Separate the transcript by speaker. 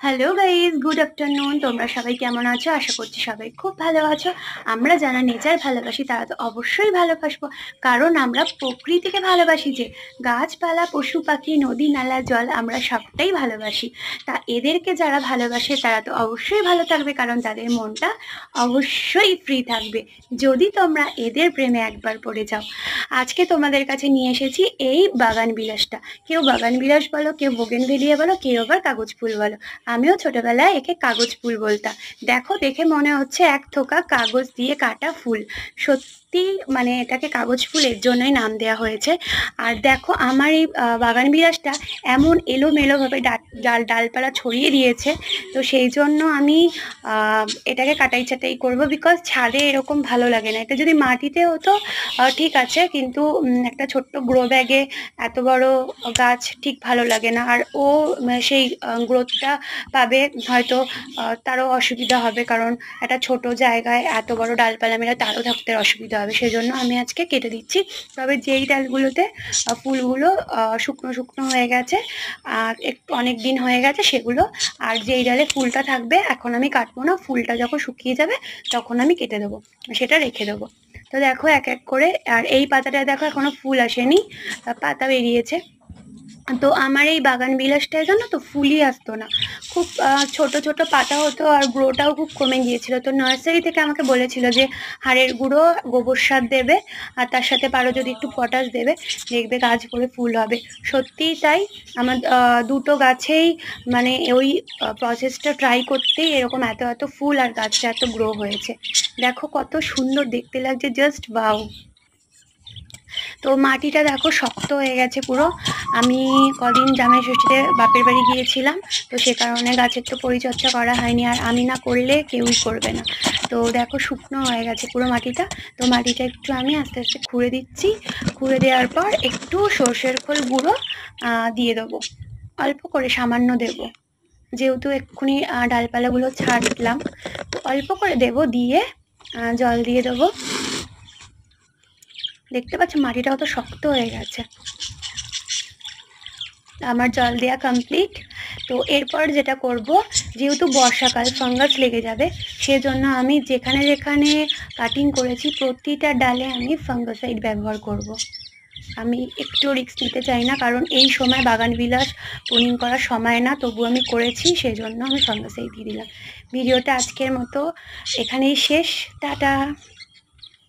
Speaker 1: Hello guys, good afternoon. তোমরা সবাই কেমন আছো? আশা করছি সবাই খুব ভালো আছো। আমরা যারা নেচার ভালোবাসি তারা তো অবশ্যই ভালোবাসবো, কারণ আমরা প্রকৃতিকে ভালোবাসি। যে গাছপালা, পশু পাখি, নদী নালা, জল, আমরা সবটাই ভালোবাসি। তা এদেরকে যারা ভালোবাসে তারা তো অবশ্যই ভালো থাকবে, কারণ তাদের মনটা অবশ্যই ফ্রি থাকবে যদি তোমরা এদের প্রেমে একবার পড়ে যাও। আজকে তোমাদের কাছে নিয়ে এসেছি এই বাগান বিলাসটা। কেউ বাগান বিলাস বলো, কেউ বোগেনভেলিয়া বলো, কেউ আবার কাগজ ফুল বলো। আমিও ছোটবেলায় একে কাগজ ফুল বলতাম। দেখো, দেখে মনে হচ্ছে এক থোকা কাগজ দিয়ে কাটা ফুল। সত্যি মানে এটাকে কাগজ ফুল এর জন্যই নাম দেওয়া হয়েছে। আর দেখো, আমার এই বাগান বিলাসটা এমন এলোমেলোভাবে ডালপালা ছড়িয়ে দিয়েছে, তো সেই জন্য আমি এটাকে কাটাই ছাটাই করবো, বিকজ ছাদে এরকম ভালো লাগে না। এটা যদি মাটিতে হতো ঠিক আছে, কিন্তু একটা ছোট্ট গ্রো ব্যাগে এত বড় গাছ ঠিক ভালো লাগে না। আর ও সেই গ্রোথটা পাবে হয়তো, তারও অসুবিধা হবে, কারণ একটা ছোট জায়গায় এত বড় ডালপালা মেলে তারও থাকতে অসুবিধা হবে। সেই জন্য আমি আজকে কেটে দিচ্ছি। তবে যেই ডালগুলোতে ফুলগুলো শুকনো শুকনো হয়ে গেছে, আর একটু অনেক দিন হয়ে গেছে সেগুলো, আর যেই ডালে ফুলটা থাকবে এখন আমি কাটবো না। ফুলটা যখন শুকিয়ে যাবে তখন আমি কেটে দেবো, সেটা রেখে দেবো। তো দেখো এক এক করে, আর এই পাতাটা দেখো এখনো ফুল আসেনি, পাতা বেরিয়েছে। তো আমার এই বাগান বিলাসটায় জানো তো ফুলই আসতো না, খুব ছোট ছোট পাতা হতো, আর গ্রোটাও খুব কমে গিয়েছিল। তো নার্সারি থেকে আমাকে বলেছিল যে হাড়ের গুঁড়ো, গোবর সার দেবে, আর তার সাথে পারো যদি একটু পটাশ দেবে, দেখবে গাছ ভরে ফুল হবে। সত্যিই তাই, আমার দুটো গাছেই মানে ওই প্রসেসটা ট্রাই করতেই এরকম এত এত ফুল আর গাছটা এত গ্রো হয়েছে। দেখো কত সুন্দর দেখতে লাগছে, জাস্ট বাও। তো মাটিটা দেখো শক্ত হয়ে গেছে পুরো। আমি কদিন জামাই ষষ্ঠীতে বাপের বাড়ি গিয়েছিলাম, তো সে কারণে গাছের তো পরিচর্যা করা হয়নি, আর আমি না করলে কেউই করবে না। তো দেখো শুকনো হয়ে গেছে পুরো মাটিটা। তো মাটিটা একটু আমি আস্তে আস্তে খুঁড়ে দিচ্ছি। খুঁড়ে দেওয়ার পর একটু সর্ষের খোল গুঁড়ো দিয়ে দেবো, অল্প করে সামান্য দেবো, যেহেতু এক্ষুনি ডালপালাগুলো ছাড়লাম, তো অল্প করে দেবো। দিয়ে জল দিয়ে দেবো। দেখতে পাচ্ছ মাটিটা কত শক্ত হয়ে গেছে। আমার জল দেওয়া কমপ্লিট। তো এরপর যেটা করব, যেহেতু বর্ষাকাল ফাঙ্গাস লেগে যাবে, সেজন্য আমি যেখানে যেখানে কাটিং করেছি প্রতিটা ডালে আমি ফাঙ্গাসাইড ব্যবহার করব। আমি একটু রিস্ক নিতে চাই না, কারণ এই সময় বাগান বিলাস প্রুনিং করার সময় না, তবু আমি করেছি, সেজন্য আমি ফাঙ্গাসাইড দিয়ে দিলাম। ভিডিওটা আজকের মতো এখানেই শেষ। টাটা।